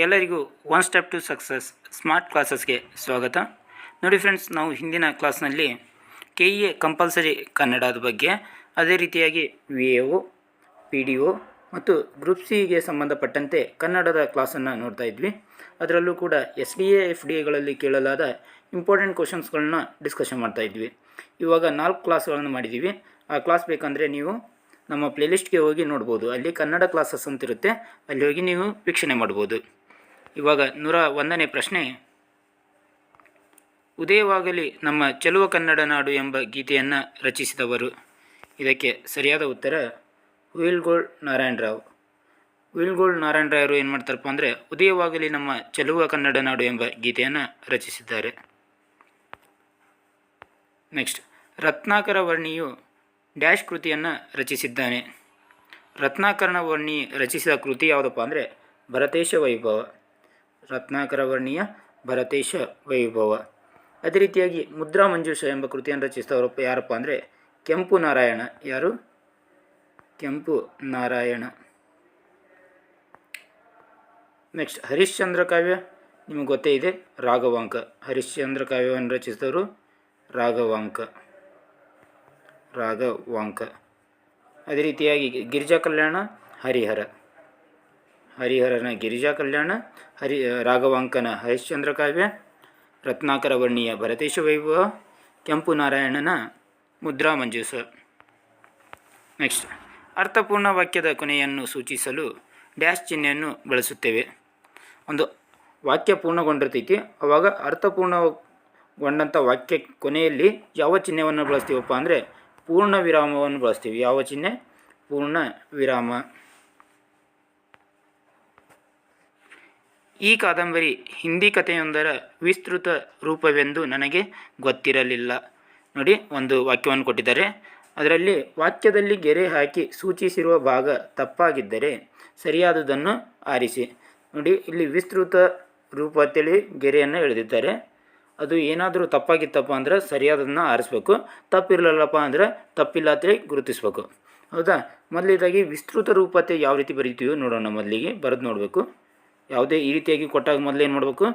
ಎಲ್ಲರಿಗೂ one step to success smart ಕ್ಲಾಸಸ್ಗೆ ಸ್ವಾಗತ. ನೋಡಿ ಫ್ರೆಂಡ್ಸ್, ನಾವು ಹಿಂದಿನ ಕ್ಲಾಸ್ನಲ್ಲಿ KEA ಕಂಪಲ್ಸರಿ ಕನ್ನಡದ ಬಗ್ಗೆ, ಅದೇ ರೀತಿಯಾಗಿ VAO, PDO ಮತ್ತು ಗ್ರೂಪ್ ಸಿಗೆ ಸಂಬಂಧಪಟ್ಟಂತೆ ಕನ್ನಡದ ಕ್ಲಾಸನ್ನು ನೋಡ್ತಾ ಇದ್ವಿ. ಅದರಲ್ಲೂ ಕೂಡ SDA FDAಗಳಲ್ಲಿ ಕೇಳಲಾದ ಇಂಪಾರ್ಟೆಂಟ್ ಕ್ವಶನ್ಸ್ಗಳನ್ನ ಡಿಸ್ಕಷನ್ ಮಾಡ್ತಾ ಇದ್ವಿ. ಇವಾಗ 4 ಕ್ಲಾಸ್ಗಳನ್ನು ಮಾಡಿದ್ದೀವಿ. ಆ ಕ್ಲಾಸ್ ಬೇಕಂದರೆ ನೀವು ನಮ್ಮ ಪ್ಲೇಲಿಸ್ಟ್ಗೆ ಹೋಗಿ ನೋಡ್ಬೋದು. ಅಲ್ಲಿ ಕನ್ನಡ ಕ್ಲಾಸಸ್ ಅಂತಿರುತ್ತೆ, ಅಲ್ಲಿ ಹೋಗಿ ನೀವು ವೀಕ್ಷಣೆ ಮಾಡ್ಬೋದು. ಇವಾಗ 101ನೇ ಪ್ರಶ್ನೆ, ಉದಯವಾಗಲಿ ನಮ್ಮ ಚೆಲುವ ಕನ್ನಡ ನಾಡು ಎಂಬ ಗೀತೆಯನ್ನು ರಚಿಸಿದವರು. ಇದಕ್ಕೆ ಸರಿಯಾದ ಉತ್ತರ ಹುಯಿಲ್ಗೋಳ್ ನಾರಾಯಣರಾವ್. ಹುಯಿಲ್ಗೋಳ್ ನಾರಾಯಣರಾಯರು ಏನು ಮಾಡ್ತಾರಪ್ಪ ಅಂದರೆ ಉದಯವಾಗಲಿ ನಮ್ಮ ಚೆಲುವ ಕನ್ನಡ ನಾಡು ಎಂಬ ಗೀತೆಯನ್ನು ರಚಿಸಿದ್ದಾರೆ. ನೆಕ್ಸ್ಟ್, ರತ್ನಾಕರ ವರ್ಣಿಯು ಡ್ಯಾಶ್ ಕೃತಿಯನ್ನು ರಚಿಸಿದ್ದಾನೆ. ರತ್ನಾಕರ ವರ್ಣಿ ರಚಿಸಿದ ಕೃತಿ ಯಾವುದಪ್ಪ ಅಂದರೆ ಭರತೇಶ ವೈಭವ. ರತ್ನಾಕರ ವರ್ಣಿಯ ಭರತೇಶ ವೈಭವ. ಅದೇ ರೀತಿಯಾಗಿ ಮುದ್ರಾ ಮಂಜೂಷ ಎಂಬ ಕೃತಿಯನ್ನು ರಚಿಸಿದವರಪ್ಪ ಯಾರಪ್ಪ ಅಂದರೆ ಕೆಂಪು ನಾರಾಯಣ. ಯಾರು? ಕೆಂಪು ನಾರಾಯಣ. ನೆಕ್ಸ್ಟ್, ಹರಿಶ್ಚಂದ್ರ ಕಾವ್ಯ ನಿಮಗೆ ಗೊತ್ತೇ ಇದೆ, ರಾಘವಾಂಕ. ಹರಿಶ್ಚಂದ್ರ ಕಾವ್ಯವನ್ನು ರಚಿಸಿದವರು ರಾಘವಾಂಕ. ಅದೇ ರೀತಿಯಾಗಿ ಗಿರಿಜಾ ಕಲ್ಯಾಣ ಹರಿಹರ. ಹರಿಹರನ ಗಿರಿಜಾ ಕಲ್ಯಾಣ, ರಾಘವಾಂಕನ ಹರಿಶ್ಚಂದ್ರ ಕಾವ್ಯ, ರತ್ನಾಕರ ವರ್ಣಿಯ ಭರತೇಶ ವೈಭವ, ಕೆಂಪು ನಾರಾಯಣನ ಮುದ್ರಾ ಮಂಜೂಷ. ನೆಕ್ಸ್ಟ್, ಅರ್ಥಪೂರ್ಣ ವಾಕ್ಯದ ಕೊನೆಯನ್ನು ಸೂಚಿಸಲು ಡ್ಯಾಶ್ ಚಿಹ್ನೆಯನ್ನು ಬಳಸುತ್ತೇವೆ. ಒಂದು ವಾಕ್ಯ ಪೂರ್ಣಗೊಂಡಿರ್ತೈತಿ, ಆವಾಗ ಅರ್ಥಪೂರ್ಣಗೊಂಡಂಥ ವಾಕ್ಯ ಕೊನೆಯಲ್ಲಿ ಯಾವ ಚಿಹ್ನೆಯನ್ನು ಬಳಸ್ತೀವಪ್ಪ ಅಂದರೆ ಪೂರ್ಣ ವಿರಾಮವನ್ನು ಬಳಸ್ತೀವಿ. ಯಾವ ಚಿಹ್ನೆ? ಪೂರ್ಣ ವಿರಾಮ. ಈ ಕಾದಂಬರಿ ಹಿಂದಿ ಕಥೆಯೊಂದರ ವಿಸ್ತೃತ ರೂಪವೆಂದು ನನಗೆ ಗೊತ್ತಿರಲಿಲ್ಲ. ನೋಡಿ, ಒಂದು ವಾಕ್ಯವನ್ನು ಕೊಟ್ಟಿದ್ದಾರೆ, ಅದರಲ್ಲಿ ವಾಕ್ಯದಲ್ಲಿ ಗೆರೆ ಹಾಕಿ ಸೂಚಿಸಿರುವ ಭಾಗ ತಪ್ಪಾಗಿದ್ದರೆ ಸರಿಯಾದುದನ್ನು ಆರಿಸಿ. ನೋಡಿ, ಇಲ್ಲಿ ವಿಸ್ತೃತ ರೂಪ ಅಂತೇಳಿ ಗೆರೆಯನ್ನು ಎಳೆದಿದ್ದಾರೆ. ಅದು ಏನಾದರೂ ತಪ್ಪಾಗಿತ್ತಪ್ಪ ಅಂದ್ರೆ ಸರಿಯಾದದನ್ನು ಆರಿಸ್ಬೇಕು, ತಪ್ಪಿರಲಿಲ್ಲಪ್ಪ ಅಂದ್ರೆ ತಪ್ಪಿಲ್ಲ ಅಂತೇಳಿ ಗುರುತಿಸ್ಬೇಕು. ಹೌದಾ? ಮೊದಲಿದಾಗಿ ವಿಸ್ತೃತ ರೂಪತೆ ಯಾವ ರೀತಿ ಬರೀತೀವೋ ನೋಡೋಣ. ಮೊದಲಿಗೆ ಬರೆದು ನೋಡಬೇಕು. ಯಾವುದೇ ಈ ರೀತಿಯಾಗಿ ಕೊಟ್ಟಾಗ ಮೊದಲು ಏನು ಮಾಡಬೇಕು?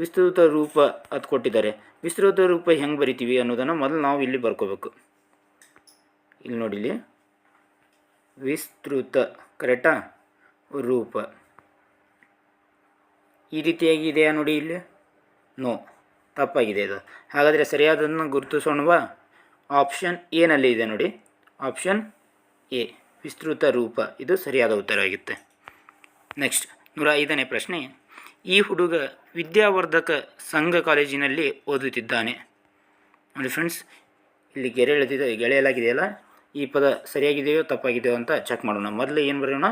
ವಿಸ್ತೃತ ರೂಪ ಅದು ಕೊಟ್ಟಿದ್ದಾರೆ. ವಿಸ್ತೃತ ರೂಪ ಹೆಂಗೆ ಬರಿತೀವಿ ಅನ್ನೋದನ್ನು ಮೊದಲು ನಾವು ಇಲ್ಲಿ ಬರ್ಕೋಬೇಕು. ಇಲ್ಲಿ ನೋಡಿ, ಇಲ್ಲಿ ವಿಸ್ತೃತ ಕರೆಕ್ಟಾ ರೂಪ ಈ ರೀತಿಯಾಗಿ ಇದೆಯಾ ನೋಡಿ, ಇಲ್ಲಿ ನೋ, ತಪ್ಪಾಗಿದೆ ಇದು. ಹಾಗಾದರೆ ಸರಿಯಾದನ್ನು ಗುರುತಿಸೋಣವಾ? ಆಪ್ಷನ್ ಎನಲ್ಲಿ ಇದೆ ನೋಡಿ, ಆಪ್ಷನ್ ಎ ವಿಸ್ತೃತ ರೂಪ, ಇದು ಸರಿಯಾದ ಉತ್ತರ ಆಗುತ್ತೆ. ನೆಕ್ಸ್ಟ್, 105ನೇ ಪ್ರಶ್ನೆ, ಈ ಹುಡುಗ ವಿದ್ಯಾವರ್ಧಕ ಸಂಘ ಕಾಲೇಜಿನಲ್ಲಿ ಓದುತ್ತಿದ್ದಾನೆ. ನೋಡಿ ಫ್ರೆಂಡ್ಸ್, ಇಲ್ಲಿ ಗೆಳೆಯಲಾಗಿದೆಯಲ್ಲ, ಈ ಪದ ಸರಿಯಾಗಿದೆಯೋ ತಪ್ಪಾಗಿದೆಯೋ ಅಂತ ಚೆಕ್ ಮಾಡೋಣ. ಮೊದಲು ಏನು ಬರೆಯೋಣ?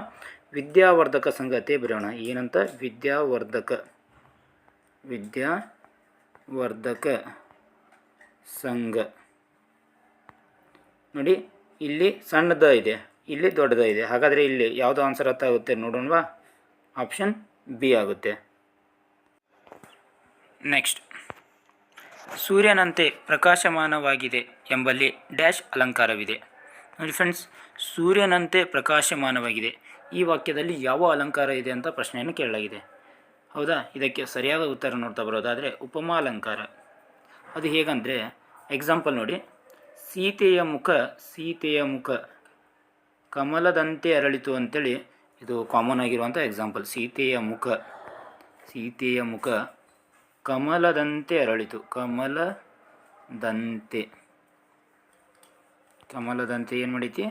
ವಿದ್ಯಾವರ್ಧಕ ಸಂಘತೆ ಬರೆಯೋಣ. ಏನಂತ? ವಿದ್ಯಾವರ್ಧಕ ಸಂಘ. ನೋಡಿ, ಇಲ್ಲಿ ಸಣ್ಣದ ಇದೆ, ಇಲ್ಲಿ ದೊಡ್ಡದ ಇದೆ. ಹಾಗಾದರೆ ಇಲ್ಲಿ ಯಾವುದು ಆನ್ಸರ್ ಅರ್ಥ ಆಗುತ್ತೆ ನೋಡೋಣವಾ? ಆಪ್ಷನ್ ಬಿ ಆಗುತ್ತೆ. ನೆಕ್ಸ್ಟ್, ಸೂರ್ಯನಂತೆ ಪ್ರಕಾಶಮಾನವಾಗಿದೆ ಎಂಬಲ್ಲಿ ಡ್ಯಾಶ್ ಅಲಂಕಾರವಿದೆ. ನೋಡಿ ಫ್ರೆಂಡ್ಸ್, ಸೂರ್ಯನಂತೆ ಪ್ರಕಾಶಮಾನವಾಗಿದೆ, ಈ ವಾಕ್ಯದಲ್ಲಿ ಯಾವ ಅಲಂಕಾರ ಇದೆ ಅಂತ ಪ್ರಶ್ನೆಯನ್ನು ಕೇಳಲಾಗಿದೆ. ಹೌದಾ? ಇದಕ್ಕೆ ಸರಿಯಾದ ಉತ್ತರ ನೋಡ್ತಾ ಬರೋದಾದರೆ ಉಪಮಾ ಅಲಂಕಾರ. ಅದು ಹೇಗಂದರೆ, ಎಕ್ಸಾಂಪಲ್ ನೋಡಿ, ಸೀತೆಯ ಮುಖ ಕಮಲದಂತೆ ಅರಳಿತು ಅಂತೇಳಿ ಇದು ಕಾಮನ್ ಆಗಿರುವಂಥ ಎಕ್ಸಾಂಪಲ್. ಸೀತೆಯ ಮುಖ ಕಮಲದಂತೆ ಅರಳಿತು. ಕಮಲದಂತೆ ಏನು ಮಾಡೈತಿ?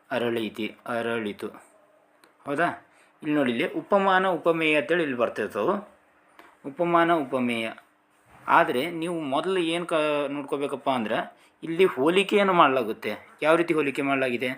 ಅರಳಿತು. ಹೌದಾ? ಇಲ್ಲಿ ನೋಡಿ, ಇಲ್ಲಿ ಉಪಮಾನ ಉಪಮೇಯ ಅಂತೇಳಿ ಇಲ್ಲಿ ಬರ್ತಿರ್ತವೆ. ಉಪಮಾನ ಉಪಮೇಯ. ಆದರೆ ನೀವು ಮೊದಲು ಏನು ನೋಡ್ಕೋಬೇಕಪ್ಪ ಅಂದ್ರೆ ಇಲ್ಲಿ ಹೋಲಿಕೆಯನ್ನು ಮಾಡಲಾಗುತ್ತೆ. ಯಾವ ರೀತಿ ಹೋಲಿಕೆ ಮಾಡಲಾಗಿದೆ?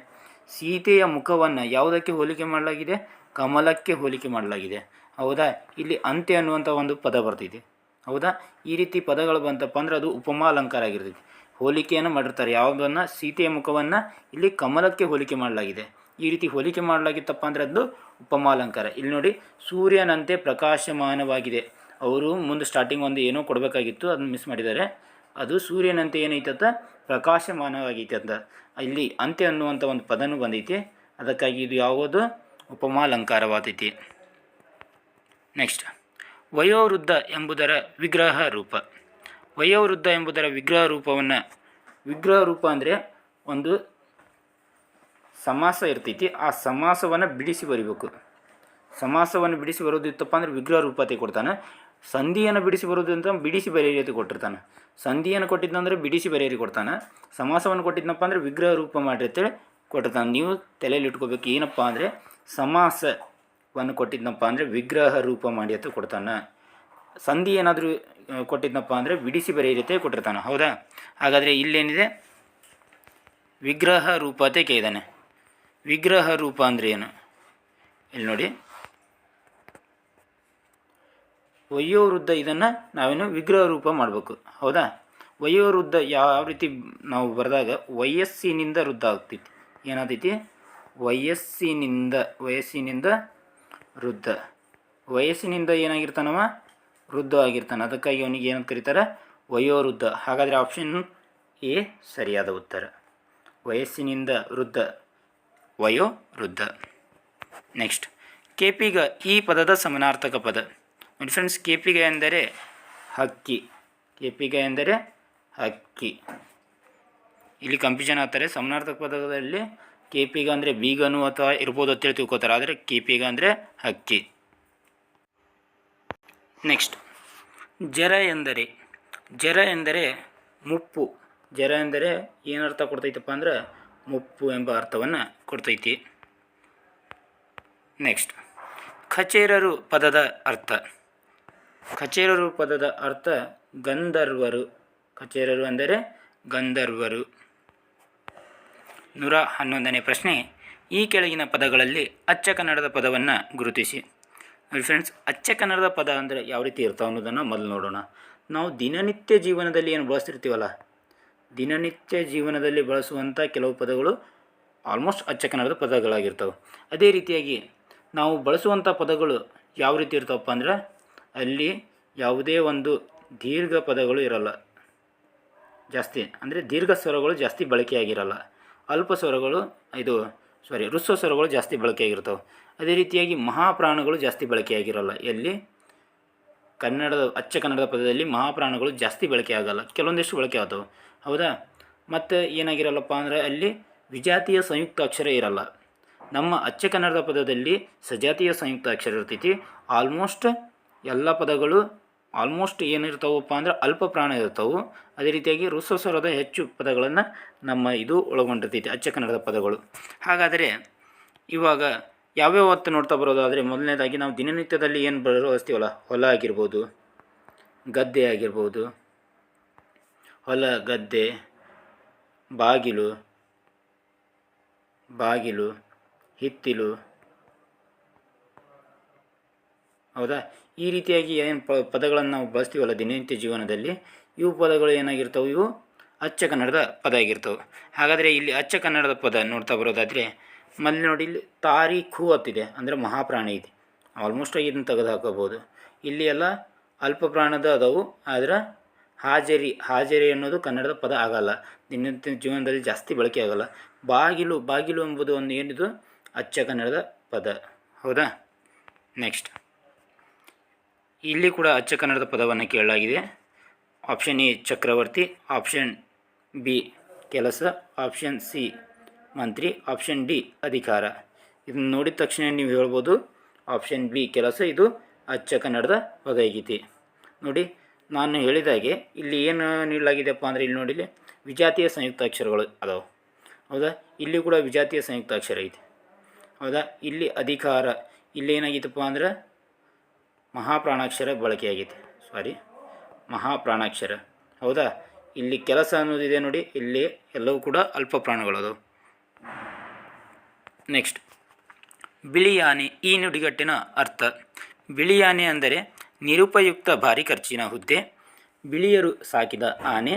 ಸೀತೆಯ ಮುಖವನ್ನು ಯಾವುದಕ್ಕೆ ಹೋಲಿಕೆ ಮಾಡಲಾಗಿದೆ? ಕಮಲಕ್ಕೆ ಹೋಲಿಕೆ ಮಾಡಲಾಗಿದೆ. ಹೌದಾ? ಇಲ್ಲಿ ಅಂತ್ಯ ಅನ್ನುವಂಥ ಒಂದು ಪದ ಬರ್ತಿದೆ. ಹೌದಾ? ಈ ರೀತಿ ಪದಗಳು ಬಂತಪ್ಪ ಅಂದ್ರೆ ಅದು ಉಪಮಾ ಅಲಂಕಾರ ಆಗಿರ್ತೈತಿ. ಹೋಲಿಕೆಯನ್ನು ಮಾಡಿರ್ತಾರೆ. ಯಾವುದನ್ನು? ಸೀತೆಯ ಮುಖವನ್ನು ಇಲ್ಲಿ ಕಮಲಕ್ಕೆ ಹೋಲಿಕೆ ಮಾಡಲಾಗಿದೆ. ಈ ರೀತಿ ಹೋಲಿಕೆ ಮಾಡಲಾಗಿತ್ತಪ್ಪ ಅಂದರೆ ಅದು ಉಪಮಾ ಅಲಂಕಾರ. ಇಲ್ಲಿ ನೋಡಿ, ಸೂರ್ಯನಂತೆ ಪ್ರಕಾಶಮಾನವಾಗಿದೆ. ಅವರು ಮುಂದೆ ಸ್ಟಾರ್ಟಿಂಗ್ ಒಂದು ಏನೋ ಕೊಡಬೇಕಾಗಿತ್ತು, ಅದನ್ನು ಮಿಸ್ ಮಾಡಿದ್ದಾರೆ. ಅದು ಸೂರ್ಯನಂತೆ ಏನೈತಂತ ಪ್ರಕಾಶಮಾನವಾಗೈತೆ ಅಂತ. ಇಲ್ಲಿ ಅಂತ್ಯ ಅನ್ನುವಂಥ ಒಂದು ಪದನೂ ಬಂದೈತಿ. ಅದಕ್ಕಾಗಿ ಇದು ಯಾವುದು? ಉಪಮಾ ಅಲಂಕಾರವಾದೈತಿ. ನೆಕ್ಸ್ಟ್, ವಯೋವೃದ್ಧ ಎಂಬುದರ ವಿಗ್ರಹ ರೂಪ. ವಯೋವೃದ್ಧ ಎಂಬುದರ ವಿಗ್ರಹ ರೂಪವನ್ನು, ವಿಗ್ರಹ ರೂಪ ಅಂದರೆ ಒಂದು ಸಮಾಸ ಇರ್ತೈತಿ, ಆ ಸಮಾಸವನ್ನು ಬಿಡಿಸಿ ಬರಿಬೇಕು. ಸಮಾಸವನ್ನು ಬಿಡಿಸಿ ಬರೋದಿತ್ತಪ್ಪ ಅಂದರೆ ವಿಗ್ರಹ ರೂಪತೆ ಕೊಡ್ತಾನೆ. ಸಂಧಿಯನ್ನು ಬಿಡಿಸಿ ಬರೋದು ಅಂತ ಬಿಡಿಸಿ ಬರೆಯರಿ ಕೊಟ್ಟಿರ್ತಾನೆ. ಸಂಧಿಯನ್ನು ಕೊಟ್ಟಿದ್ದಂದ್ರೆ ಬಿಡಿಸಿ ಬರೆಯರಿ ಕೊಡ್ತಾನೆ. ಸಮಾಸವನ್ನು ಕೊಟ್ಟಿದ್ನಪ್ಪ ಅಂದರೆ ವಿಗ್ರಹ ರೂಪ ಮಾಡಿ ಅಂತೇಳಿ ಕೊಟ್ಟಿರ್ತಾನೆ. ನೀವು ತಲೆಯಲ್ಲಿ ಇಟ್ಕೋಬೇಕು, ಏನಪ್ಪ ಅಂದರೆ ಸಮಾಸವನ್ನು ಕೊಟ್ಟಿದ್ನಪ್ಪ ಅಂದರೆ ವಿಗ್ರಹ ರೂಪ ಮಾಡಿ ಅಂತ ಕೊಡ್ತಾನೆ. ಸಂಧಿ ಏನಾದರೂ ಕೊಟ್ಟಿದ್ನಪ್ಪ ಅಂದರೆ ಬಿಡಿಸಿ ಬರೆಯರಿ ಕೊಟ್ಟಿರ್ತಾನೆ. ಹೌದಾ? ಹಾಗಾದರೆ ಇಲ್ಲೇನಿದೆ, ವಿಗ್ರಹ ರೂಪತೆ ಕೇಳಿದ್ದಾನೆ. ವಿಗ್ರಹ ರೂಪ ಅಂದರೆ ಏನು? ಇಲ್ಲಿ ನೋಡಿ, ವಯೋವೃದ್ಧ, ಇದನ್ನು ನಾವೇನು ವಿಗ್ರಹ ರೂಪ ಮಾಡಬೇಕು. ಹೌದಾ? ವಯೋವೃದ್ಧ ಯಾವ ರೀತಿ ನಾವು ಬರೆದಾಗ ವಯಸ್ಸಿನಿಂದ ವೃದ್ಧ ಆಗ್ತೈತಿ. ಏನಾಗ್ತೈತಿ? ವಯಸ್ಸಿನಿಂದ ವೃದ್ಧ. ವಯಸ್ಸಿನಿಂದ ಏನಾಗಿರ್ತಾನವ? ವೃದ್ಧ ಆಗಿರ್ತಾನೆ. ಅದಕ್ಕಾಗಿ ಅವನಿಗೆ ಏನಂತ ಕರೀತಾರೆ? ವಯೋವೃದ್ಧ. ಹಾಗಾದರೆ ಆಪ್ಷನ್ ಎ ಸರಿಯಾದ ಉತ್ತರ. ವಯಸ್ಸಿನಿಂದ ವೃದ್ಧ, ವಯೋವೃದ್ಧ. ನೆಕ್ಸ್ಟ್, ಕೇಪಿಗ ಈ ಪದದ ಸಮಾನಾರ್ಥಕ ಪದ. ನೋಡಿ ಫ್ರೆಂಡ್ಸ್, ಕೇಪಿಗ ಎಂದರೆ ಹಕ್ಕಿ. ಕೇಪಿಗ ಎಂದರೆ ಹಕ್ಕಿ. ಇಲ್ಲಿ ಕನ್ಫ್ಯೂಷನ್ ಆಗ್ತಾರೆ. ಸಮಾನಾರ್ಥಕ ಪದದಲ್ಲಿ ಕೇಪಿಗ ಅಂದರೆ ಬೀಗನು ಅಥವಾ ಇರ್ಬೋದು ಅಂತೇಳಿ ತಿಳ್ಕೊತಾರೆ, ಆದರೆ ಕೇಪಿಗ ಅಂದರೆ ಹಕ್ಕಿ. ನೆಕ್ಸ್ಟ್, ಜರ ಎಂದರೆ ಮುಪ್ಪು. ಜರ ಎಂದರೆ ಏನರ್ಥ ಕೊಡ್ತೈತಪ್ಪ ಅಂದ್ರೆ ಮುಪ್ಪು ಎಂಬ ಅರ್ಥವನ್ನು ಕೊಡ್ತೈತಿ. ನೆಕ್ಸ್ಟ್, ಖಚೇರರು ಪದದ ಅರ್ಥ. ಖಚೇರರು ಪದದ ಅರ್ಥ ಗಂಧರ್ವರು. ಖಚೇರರು ಅಂದರೆ ಗಂಧರ್ವರು. 111ನೇ ಪ್ರಶ್ನೆ, ಈ ಕೆಳಗಿನ ಪದಗಳಲ್ಲಿ ಅಚ್ಚ ಕನ್ನಡದ ಪದವನ್ನು ಗುರುತಿಸಿ. ನೋಡಿ ಫ್ರೆಂಡ್ಸ್, ಅಚ್ಚ ಕನ್ನಡದ ಪದ ಅಂದರೆ ಯಾವ ರೀತಿ ಇರ್ತಾವೆ ಅನ್ನೋದನ್ನು ಮೊದಲು ನೋಡೋಣ. ನಾವು ದಿನನಿತ್ಯ ಜೀವನದಲ್ಲಿ ಏನು ಬಳಸ್ತಿರ್ತೀವಲ್ಲ, ದಿನನಿತ್ಯ ಜೀವನದಲ್ಲಿ ಬಳಸುವಂಥ ಕೆಲವು ಪದಗಳು ಆಲ್ಮೋಸ್ಟ್ ಅಚ್ಚ ಕನ್ನಡದ ಪದಗಳಾಗಿರ್ತವೆ. ಅದೇ ರೀತಿಯಾಗಿ ನಾವು ಬಳಸುವಂಥ ಪದಗಳು ಯಾವ ರೀತಿ ಇರ್ತಾವಪ್ಪ ಅಂದ್ರೆ, ಅಲ್ಲಿ ಯಾವುದೇ ಒಂದು ದೀರ್ಘ ಪದಗಳು ಇರಲ್ಲ ಜಾಸ್ತಿ, ಅಂದರೆ ದೀರ್ಘ ಸ್ವರಗಳು ಜಾಸ್ತಿ ಬಳಕೆಯಾಗಿರಲ್ಲ. ಅಲ್ಪ ಸ್ವರಗಳು ಹ್ರಸ್ವ ಸ್ವರಗಳು ಜಾಸ್ತಿ ಬಳಕೆಯಾಗಿರ್ತವೆ. ಅದೇ ರೀತಿಯಾಗಿ ಮಹಾಪ್ರಾಣಗಳು ಜಾಸ್ತಿ ಬಳಕೆಯಾಗಿರಲ್ಲ. ಎಲ್ಲಿ ಅಚ್ಚ ಕನ್ನಡದ ಪದದಲ್ಲಿ ಮಹಾಪ್ರಾಣಗಳು ಜಾಸ್ತಿ ಬಳಕೆ ಆಗಲ್ಲ, ಕೆಲವೊಂದಿಷ್ಟು ಬಳಕೆ ಆಗ್ತವೆ. ಹೌದಾ? ಮತ್ತು ಏನಾಗಿರಲ್ಲಪ್ಪ ಅಂದರೆ ಅಲ್ಲಿ ವಿಜಾತಿಯ ಸಂಯುಕ್ತಾಕ್ಷರ ಇರಲ್ಲ. ನಮ್ಮ ಅಚ್ಚ ಕನ್ನಡದ ಪದದಲ್ಲಿ ಸಜಾತಿಯ ಸಂಯುಕ್ತಾಕ್ಷರ ಇರ್ತೈತಿ. ಆಲ್ಮೋಸ್ಟ್ ಎಲ್ಲ ಪದಗಳು ಏನಿರ್ತಾವಪ್ಪ ಅಂದ್ರೆ ಅಲ್ಪ ಪ್ರಾಣ ಇರ್ತಾವೆ. ಅದೇ ರೀತಿಯಾಗಿ ಹ್ರಸ್ವ ಸ್ವರದ ಹೆಚ್ಚು ಪದಗಳನ್ನು ನಮ್ಮ ಇದು ಒಳಗೊಂಡಿರ್ತೈತಿ ಅಚ್ಚ ಕನ್ನಡದ ಪದಗಳು. ಹಾಗಾದರೆ ಇವಾಗ ಯಾವ್ಯಾವ ಹೊತ್ತು ನೋಡ್ತಾ ಬರೋದಾದರೆ, ಮೊದಲನೇದಾಗಿ ನಾವು ದಿನನಿತ್ಯದಲ್ಲಿ ಏನು ಬಳಸ್ತೀವಲ್ಲ, ಹೊಲ ಆಗಿರ್ಬೋದು, ಗದ್ದೆ ಆಗಿರ್ಬೋದು, ಹೊಲ, ಗದ್ದೆ, ಬಾಗಿಲು, ಹಿತ್ತಿಲು. ಹೌದಾ? ಈ ರೀತಿಯಾಗಿ ಏನು ಪದಗಳನ್ನು ನಾವು ಬಳಸ್ತೀವಲ್ಲ ದಿನನಿತ್ಯ ಜೀವನದಲ್ಲಿ, ಇವು ಪದಗಳು ಏನಾಗಿರ್ತವೆ? ಇವು ಅಚ್ಚ ಕನ್ನಡದ ಪದ ಆಗಿರ್ತವೆ. ಹಾಗಾದರೆ ಇಲ್ಲಿ ಅಚ್ಚ ಕನ್ನಡದ ಪದ ನೋಡ್ತಾ ಬರೋದಾದರೆ, ಮೊದಲು ನೋಡಿ, ಇಲ್ಲಿ ತಾರೀಖು ಹೊತ್ತಿದೆ ಅಂದರೆ ಮಹಾಪ್ರಾಣ ಇದೆ. ಆಲ್ಮೋಸ್ಟ್ ಇದನ್ನು ತೆಗೆದು ಹಾಕೋಬೋದು. ಇಲ್ಲಿ ಎಲ್ಲ ಅಲ್ಪ ಪ್ರಾಣದ ಅದಾವು. ಆದರೆ ಹಾಜರಿ ಅನ್ನೋದು ಕನ್ನಡದ ಪದ ಆಗಲ್ಲ, ದಿನನಿತ್ಯ ಜೀವನದಲ್ಲಿ ಜಾಸ್ತಿ ಬಳಕೆ ಆಗಲ್ಲ. ಬಾಗಿಲು ಎಂಬುದು ಒಂದು ಏನಿದು ಅಚ್ಚ ಕನ್ನಡದ ಪದ. ಹೌದಾ? ನೆಕ್ಸ್ಟ್, ಇಲ್ಲಿ ಕೂಡ ಅಚ್ಚ ಕನ್ನಡದ ಪದವನ್ನು ಕೇಳಲಾಗಿದೆ. ಆಪ್ಷನ್ ಎ ಚಕ್ರವರ್ತಿ, ಆಪ್ಷನ್ ಬಿ ಕೆಲಸ, ಆಪ್ಷನ್ ಸಿ ಮಂತ್ರಿ, ಆಪ್ಷನ್ ಡಿ ಅಧಿಕಾರ. ಇದನ್ನು ನೋಡಿದ ತಕ್ಷಣ ನೀವು ಹೇಳ್ಬೋದು ಆಪ್ಷನ್ ಬಿ ಕೆಲಸ ಇದು ಅಚ್ಚ ಕನ್ನಡದ ಪದ ಆಗೈತಿ. ನೋಡಿ, ನಾನು ಹೇಳಿದಾಗೆ ಇಲ್ಲಿ ಏನು ನೀಡಲಾಗಿದೆಯಪ್ಪ ಅಂದರೆ, ಇಲ್ಲಿ ನೋಡಿ, ವಿಜಾತಿಯ ಸಂಯುಕ್ತಾಕ್ಷರಗಳು ಅದಾವೆ. ಹೌದಾ? ಇಲ್ಲಿ ಕೂಡ ವಿಜಾತಿಯ ಸಂಯುಕ್ತಾಕ್ಷರ ಐತಿ. ಹೌದಾ? ಇಲ್ಲಿ ಅಧಿಕಾರ, ಇಲ್ಲಿ ಏನಾಗಿತ್ತಪ್ಪ ಅಂದ್ರೆ ಮಹಾಪ್ರಾಣಾಕ್ಷರ ಬಳಕೆಯಾಗೈತಿ. ಮಹಾಪ್ರಾಣಾಕ್ಷರ. ಹೌದಾ? ಇಲ್ಲಿ ಕೆಲಸ ಅನ್ನೋದಿದೆ ನೋಡಿ, ಇಲ್ಲಿ ಎಲ್ಲವೂ ಕೂಡ ಅಲ್ಪ ಪ್ರಾಣಗಳು ಅದಾವೆ. ನೆಕ್ಸ್ಟ್, ಬಿಳಿಯಾನೆ ಈ ನುಡಿಗಟ್ಟಿನ ಅರ್ಥ. ಬಿಳಿಯಾನೆ ಅಂದರೆ ನಿರುಪಯುಕ್ತ ಭಾರಿ ಖರ್ಚಿನ ಹುದ್ದೆ, ಬಿಳಿಯರು ಸಾಕಿದ ಆನೆ,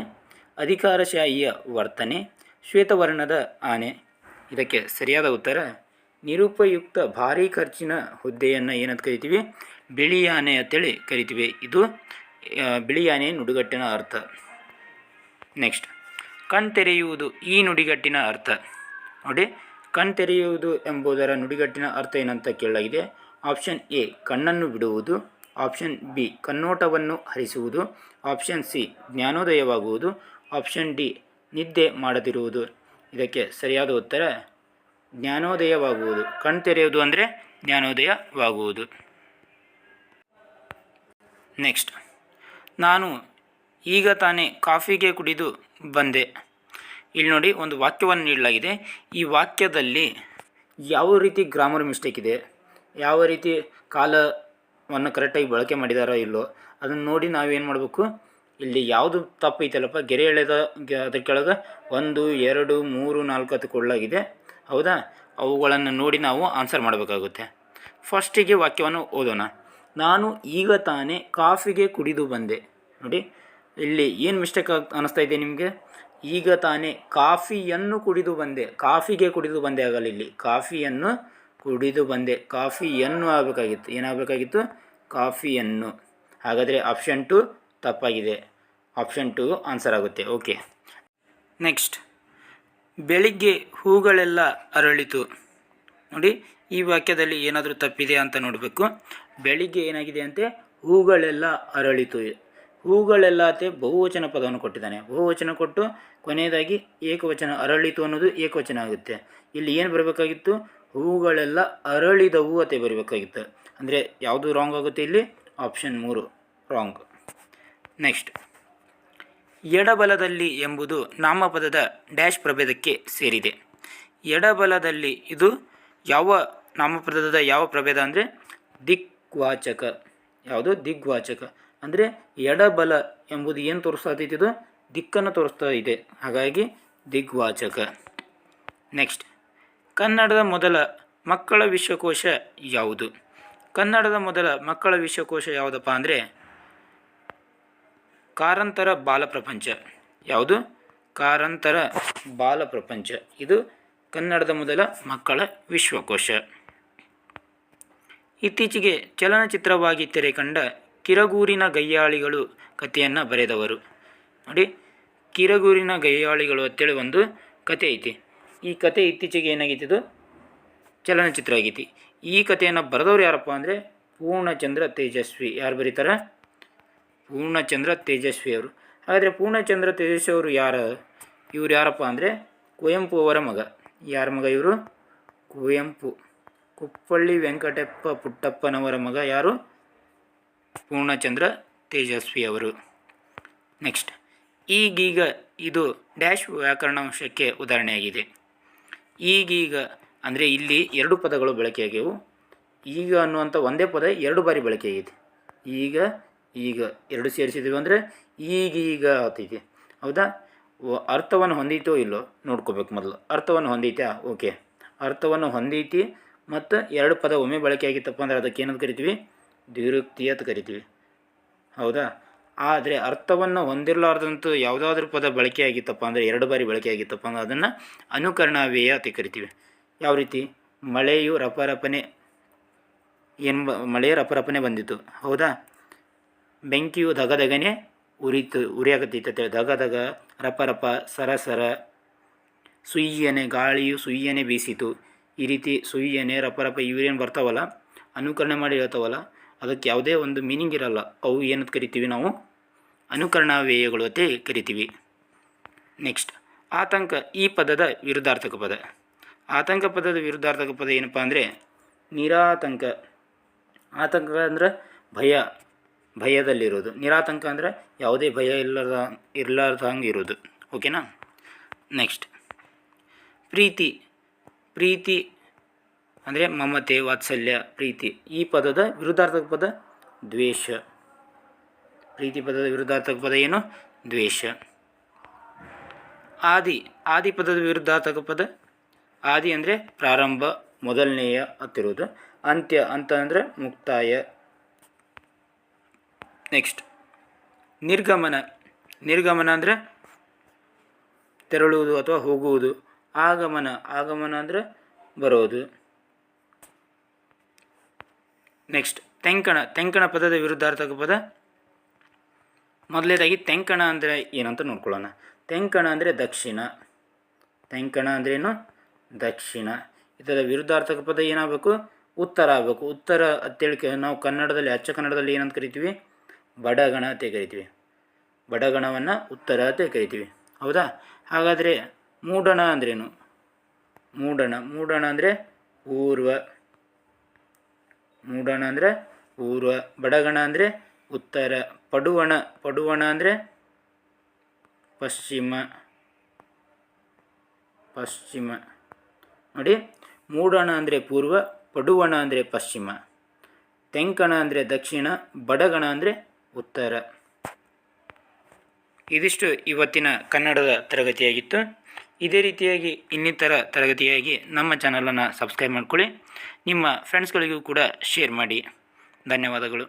ಅಧಿಕಾರಶಾಹಿಯ ವರ್ತನೆ, ಶ್ವೇತವರ್ಣದ ಆನೆ. ಇದಕ್ಕೆ ಸರಿಯಾದ ಉತ್ತರ ನಿರುಪಯುಕ್ತ ಭಾರಿ ಖರ್ಚಿನ ಹುದ್ದೆಯನ್ನು ಏನಂತ ಕರಿತೀವಿ? ಬಿಳಿಯಾನೆ ಅಂತೇಳಿ ಕರಿತೀವಿ. ಇದು ಬಿಳಿಯಾನೆ ನುಡಿಗಟ್ಟಿನ ಅರ್ಥ. ನೆಕ್ಸ್ಟ್, ಕಣ್ತೆರೆಯುವುದು ಈ ನುಡಿಗಟ್ಟಿನ ಅರ್ಥ. ನೋಡಿ, ಕಣ್ತೆರೆಯುವುದು ಎಂಬುದರ ನುಡಿಗಟ್ಟಿನ ಅರ್ಥ ಏನಂತ ಕೇಳಲಾಗಿದೆ. ಆಪ್ಷನ್ ಎ ಕಣ್ಣನ್ನು ಬಿಡುವುದು, ಆಪ್ಷನ್ ಬಿ ಕಣ್ಣೋಟವನ್ನು ಹರಿಸುವುದು, ಆಪ್ಷನ್ ಸಿ ಜ್ಞಾನೋದಯವಾಗುವುದು, ಆಪ್ಷನ್ ಡಿ ನಿದ್ದೆ ಮಾಡದಿರುವುದು. ಇದಕ್ಕೆ ಸರಿಯಾದ ಉತ್ತರ ಜ್ಞಾನೋದಯವಾಗುವುದು. ಕಣ್ಣು ತೆರೆಯುವುದು ಅಂದರೆ ಜ್ಞಾನೋದಯವಾಗುವುದು. ನೆಕ್ಸ್ಟ್, ನಾನು ಈಗ ತಾನೇ ಕಾಫಿಗೆ ಕುಡಿದು ಬಂದೆ. ಇಲ್ಲಿ ನೋಡಿ, ಒಂದು ವಾಕ್ಯವನ್ನು ನೀಡಲಾಗಿದೆ. ಈ ವಾಕ್ಯದಲ್ಲಿ ಯಾವ ರೀತಿ ಗ್ರಾಮರ್ ಮಿಸ್ಟೇಕ್ ಇದೆ, ಯಾವ ರೀತಿ ಕಾಲವನ್ನು ಕರೆಕ್ಟಾಗಿ ಬಳಕೆ ಮಾಡಿದಾರೋ ಇಲ್ಲೋ ಅದನ್ನು ನೋಡಿ ನಾವೇನು ಮಾಡಬೇಕು, ಇಲ್ಲಿ ಯಾವುದು ತಪ್ಪು ಐತಲ್ಲಪ್ಪ, ಗೆರೆ ಎಳೆದ ಅದ್ರ ಕೆಳಗೆ 1 2 3 4 ಅಂತ ಕೊಡಲಾಗಿದೆ. ಹೌದಾ, ಅವುಗಳನ್ನು ನೋಡಿ ನಾವು ಆನ್ಸರ್ ಮಾಡಬೇಕಾಗುತ್ತೆ. ಫಸ್ಟಿಗೆ ವಾಕ್ಯವನ್ನು ಓದೋಣ. ನಾನು ಈಗ ತಾನೇ ಕಾಫಿಗೆ ಕುಡಿದು ಬಂದೆ. ನೋಡಿ, ಇಲ್ಲಿ ಏನು ಮಿಸ್ಟೇಕ್ ಅನ್ನಿಸ್ತಾ ಇದೆ ನಿಮಗೆ? ಈಗ ತಾನೇ ಕಾಫಿಯನ್ನು ಕುಡಿದು ಬಂದೆ, ಕಾಫಿಗೆ ಕುಡಿದು ಬಂದೆ ಆಗಲ್ಲ, ಇಲ್ಲಿ ಕಾಫಿಯನ್ನು ಕುಡಿದು ಬಂದೆ, ಕಾಫಿಯನ್ನು ಆಗಬೇಕಾಗಿತ್ತು. ಏನಾಗಬೇಕಾಗಿತ್ತು? ಕಾಫಿಯನ್ನು. ಹಾಗಾದರೆ ಆಪ್ಷನ್ 2 ತಪ್ಪಾಗಿದೆ. ಆಪ್ಷನ್ 2 ಆನ್ಸರ್ ಆಗುತ್ತೆ. ಓಕೆ. ನೆಕ್ಸ್ಟ್, ಬೆಳಿಗ್ಗೆ ಹೂಗಳೆಲ್ಲ ಅರಳಿತು. ನೋಡಿ, ಈ ವಾಕ್ಯದಲ್ಲಿ ಏನಾದರೂ ತಪ್ಪಿದೆ ಅಂತ ನೋಡಬೇಕು. ಬೆಳಿಗ್ಗೆ ಏನಾಗಿದೆ ಅಂತೆ? ಹೂಗಳೆಲ್ಲ ಅರಳಿತು. ಹೂಗಳೆಲ್ಲ ಅಂತೆ ಬಹುವಚನ ಪದವನ್ನು ಕೊಟ್ಟಿದ್ದಾನೆ. ಬಹುವಚನ ಕೊಟ್ಟು ಕೊನೆಯದಾಗಿ ಏಕವಚನ, ಅರಳಿತು ಅನ್ನೋದು ಏಕವಚನ ಆಗುತ್ತೆ. ಇಲ್ಲಿ ಏನು ಬರಬೇಕಾಗಿತ್ತು? ಹೂಗಳೆಲ್ಲ ಅರಳಿದವು ಅಂತ ಬರಬೇಕಾಗಿತ್ತು. ಅಂದರೆ ಯಾವುದು ರಾಂಗ್ ಆಗುತ್ತೆ ಇಲ್ಲಿ? Option 3 wrong. ನೆಕ್ಸ್ಟ್, ಎಡಬಲದಲ್ಲಿ ಎಂಬುದು ನಾಮಪದದ ಡ್ಯಾಶ್ ಪ್ರಭೇದಕ್ಕೆ ಸೇರಿದೆ. ಎಡಬಲದಲ್ಲಿ ಇದು ಯಾವ ನಾಮಪದದ ಯಾವ ಪ್ರಭೇದ ಅಂದರೆ ದಿಗ್ವಾಚಕ. ಯಾವುದು? ದಿಗ್ವಾಚಕ. ಅಂದರೆ ಎಡಬಲ ಎಂಬುದು ಏನು ತೋರಿಸ್ತಾ ಇದೆ? ಇದು ದಿಕ್ಕನ್ನು ತೋರಿಸ್ತಾ ಇದೆ, ಹಾಗಾಗಿ ದಿಗ್ವಾಚಕ. ನೆಕ್ಸ್ಟ್, ಕನ್ನಡದ ಮೊದಲ ಮಕ್ಕಳ ವಿಶ್ವಕೋಶ ಯಾವುದು? ಕನ್ನಡದ ಮೊದಲ ಮಕ್ಕಳ ವಿಶ್ವಕೋಶ ಯಾವುದಪ್ಪ ಅಂದರೆ ಕಾರಂತರ ಬಾಲಪ್ರಪಂಚ. ಯಾವುದು? ಕಾರಂತರ ಬಾಲಪ್ರಪಂಚ. ಇದು ಕನ್ನಡದ ಮೊದಲ ಮಕ್ಕಳ ವಿಶ್ವಕೋಶ. ಇತ್ತೀಚೆಗೆ ಚಲನಚಿತ್ರವಾಗಿ ತೆರೆ ಕಂಡ ಕಿರಗೂರಿನ ಗಯ್ಯಾಳಿಗಳು ಕಥೆಯನ್ನು ಬರೆದವರು. ನೋಡಿ, ಕಿರಗೂರಿನ ಗಯ್ಯಾಳಿಗಳು ಅಂತೇಳಿ ಒಂದು ಕತೆ ಐತಿ. ಈ ಕತೆ ಇತ್ತೀಚೆಗೆ ಏನಾಗಿತ್ತು? ಚಲನಚಿತ್ರ ಆಗೈತಿ. ಈ ಕಥೆಯನ್ನು ಬರೆದವ್ರು ಯಾರಪ್ಪ ಅಂದರೆ ಪೂರ್ಣಚಂದ್ರ ತೇಜಸ್ವಿ. ಯಾರು ಬರೀತಾರೆ? ಪೂರ್ಣಚಂದ್ರ ತೇಜಸ್ವಿ ಅವರು. ಹಾಗಾದರೆ ಪೂರ್ಣಚಂದ್ರ ತೇಜಸ್ವಿ ಅವರು ಯಾರು? ಇವರು ಯಾರಪ್ಪ ಅಂದರೆ ಕುವೆಂಪು ಅವರ ಮಗ. ಯಾರ ಮಗ ಇವರು? ಕುವೆಂಪು. ಕುಪ್ಪಳ್ಳಿ ವೆಂಕಟಪ್ಪ ಪುಟ್ಟಪ್ಪನವರ ಮಗ ಯಾರು? ಪೂರ್ಣಚಂದ್ರ ತೇಜಸ್ವಿ ಅವರು. ನೆಕ್ಸ್ಟ್, ಈಗೀಗ ಇದು ಡ್ಯಾಶ್ ವ್ಯಾಕರಣಾಂಶಕ್ಕೆ ಉದಾಹರಣೆಯಾಗಿದೆ. ಈಗೀಗ ಅಂದರೆ ಇಲ್ಲಿ 2 ಪದಗಳು ಬಳಕೆಯಾಗಿವೆ. ಈಗ ಅನ್ನುವಂಥ ಒಂದೇ ಪದ 2 ಬಾರಿ ಬಳಕೆಯಾಗಿದೆ. ಈಗ ಈಗ 2 ಸೇರಿಸಿದ್ದೀವಿ ಅಂದರೆ ಈಗೀಗ ಆಗ್ತೈತಿ. ಹೌದಾ? ಅರ್ಥವನ್ನು ಹೊಂದೀತೋ ಇಲ್ಲೋ ನೋಡ್ಕೋಬೇಕು ಮೊದಲು. ಅರ್ಥವನ್ನು ಹೊಂದೈತಾ? ಓಕೆ, ಅರ್ಥವನ್ನು ಹೊಂದೈತಿ. ಮತ್ತು 2 ಪದ ಒಮ್ಮೆ ಬಳಕೆಯಾಗಿತ್ತಪ್ಪ ಅಂದರೆ ಅದಕ್ಕೆ ಏನಂತ ಕರಿತೀವಿ? ದ್ವಿರುಕ್ತಿ ಅಂತ ಕರಿತೀವಿ. ಹೌದಾ? ಆದರೆ ಅರ್ಥವನ್ನು ಹೊಂದಿರಲಾರ್ದಂತೂ ಯಾವುದಾದ್ರೂ ಪದ ಬಳಕೆಯಾಗಿತ್ತಪ್ಪ ಅಂದರೆ 2 ಬಾರಿ ಬಳಕೆಯಾಗಿತ್ತಪ್ಪ ಅಂದರೆ ಅದನ್ನು ಅನುಕರಣಾವ್ಯಯ ಅಂತ ಕರಿತೀವಿ. ಯಾವ ರೀತಿ? ಮಳೆಯು ರಪರಪನೆ ಮಳೆಯ ರಪರಪನೆ ಬಂದಿತ್ತು. ಹೌದಾ? ಬೆಂಕಿಯು ಧಗಧಗನೆ ಉರಿಯಾಗತ್ತೈತೆ ಅಂತೇಳಿ ಧಗಧಗ, ರಪರಪ, ಸರಸರ. ಸುಯ್ಯನೆ ಗಾಳಿಯು ಸುಯ್ಯನೆ ಬೀಸಿತು. ಈ ರೀತಿ ಸುಯ್ಯನೆ, ರಪರಪ ಇವೇನು ಬರ್ತಾವಲ್ಲ, ಅನುಕರಣೆ ಮಾಡಿ ಹೇಳ್ತಾವಲ್ಲ, ಅದಕ್ಕೆ ಯಾವುದೇ ಒಂದು ಮೀನಿಂಗ್ ಇರಲ್ಲ. ಅವು ಏನಂತ ಕರಿತೀವಿ ನಾವು? ಅನುಕರಣಾವ್ಯಯಗಳು ಅಂತ ಕರಿತೀವಿ. ನೆಕ್ಸ್ಟ್, ಆತಂಕ ಈ ಪದದ ವಿರುದ್ಧಾರ್ಥಕ ಪದ. ಆತಂಕ ಪದದ ವಿರುದ್ಧಾರ್ಥಕ ಪದ ಏನಪ್ಪ ಅಂದರೆ ನಿರಾತಂಕ. ಆತಂಕ ಅಂದರೆ ಭಯ, ಭಯದಲ್ಲಿರೋದು. ನಿರಾತಂಕ ಅಂದರೆ ಯಾವುದೇ ಭಯ ಇರಲಾರ್ದಂಗೆ ಇರೋದು. ಓಕೆನಾ? ನೆಕ್ಸ್ಟ್, ಪ್ರೀತಿ. ಪ್ರೀತಿ ಅಂದರೆ ಮಮತೆ, ವಾತ್ಸಲ್ಯ, ಪ್ರೀತಿ. ಈ ಪದದ ವಿರುದ್ಧಾರ್ಥಕ ಪದ ದ್ವೇಷ. ಪ್ರೀತಿ ಪದದ ವಿರುದ್ಧಾರ್ಥಕ ಪದ ಏನು? ದ್ವೇಷ. ಆದಿ. ಆದಿ ಪದದ ವಿರುದ್ಧಾರ್ಥಕ ಪದ ಆದಿ ಅಂದರೆ ಪ್ರಾರಂಭ, ಮೊದಲನೆಯ ಅಂತಿರೋದು. ಅಂತ್ಯ ಅಂತ ಅಂದರೆ ಮುಕ್ತಾಯ. ನೆಕ್ಸ್ಟ್, ನಿರ್ಗಮನ. ನಿರ್ಗಮನ ಅಂದರೆ ತೆರಳುವುದು ಅಥವಾ ಹೋಗುವುದು. ಆಗಮನ. ಆಗಮನ ಅಂದರೆ ಬರೋದು. ನೆಕ್ಸ್ಟ್, ತೆಂಕಣ. ತೆಂಕಣ ಪದದ ವಿರುದ್ಧಾರ್ಥಕ ಪದ ಮೊದಲನೇದಾಗಿ ತೆಂಕಣ ಅಂದರೆ ಏನಂತ ನೋಡ್ಕೊಳ್ಳೋಣ. ತೆಂಕಣ ಅಂದರೆ ದಕ್ಷಿಣ. ತೆಂಕಣ ಅಂದ್ರೇನು? ದಕ್ಷಿಣ. ಇದರ ವಿರುದ್ಧಾರ್ಥಕ ಪದ ಏನಾಗಬೇಕು? ಉತ್ತರ ಆಗಬೇಕು. ಉತ್ತರ ಅಂತೇಳಿ ನಾವು ಕನ್ನಡದಲ್ಲಿ ಅಚ್ಚ ಕನ್ನಡದಲ್ಲಿ ಏನಂತ ಕರಿತೀವಿ? ಬಡಗಣ ಅಂತ ಕರಿತೀವಿ. ಬಡಗಣವನ್ನು ಉತ್ತರ ಅಂತ ಕರಿತೀವಿ. ಹೌದಾ? ಹಾಗಾದರೆ ಮೂಡಣ ಅಂದ್ರೇನು? ಮೂಡಣ ಅಂದರೆ ಪೂರ್ವ. ಮೂಡಣ ಅಂದರೆ ಪೂರ್ವ. ಬಡಗಣ ಅಂದರೆ ಉತ್ತರ. ಪಡುವಣ ಅಂದರೆ ಪಶ್ಚಿಮ. ನೋಡಿ, ಮೂಡಣ ಅಂದರೆ ಪೂರ್ವ, ಪಡುವಣ ಅಂದರೆ ಪಶ್ಚಿಮ, ತೆಂಕಣ ಅಂದರೆ ದಕ್ಷಿಣ, ಬಡಗಣ ಅಂದರೆ ಉತ್ತರ. ಇದಿಷ್ಟು ಇವತ್ತಿನ ಕನ್ನಡದ ತರಗತಿಯಾಗಿತ್ತು. ಇದೇ ರೀತಿಯಾಗಿ ಇನ್ನಿತರ ತರಗತಿಯಾಗಿ ನಮ್ಮ ಚಾನಲನ್ನು ಸಬ್ಸ್ಕ್ರೈಬ್ ಮಾಡ್ಕೊಳ್ಳಿ. ನಿಮ್ಮ ಫ್ರೆಂಡ್ಸ್ಗಳಿಗೂ ಕೂಡ ಶೇರ್ ಮಾಡಿ. ಧನ್ಯವಾದಗಳು.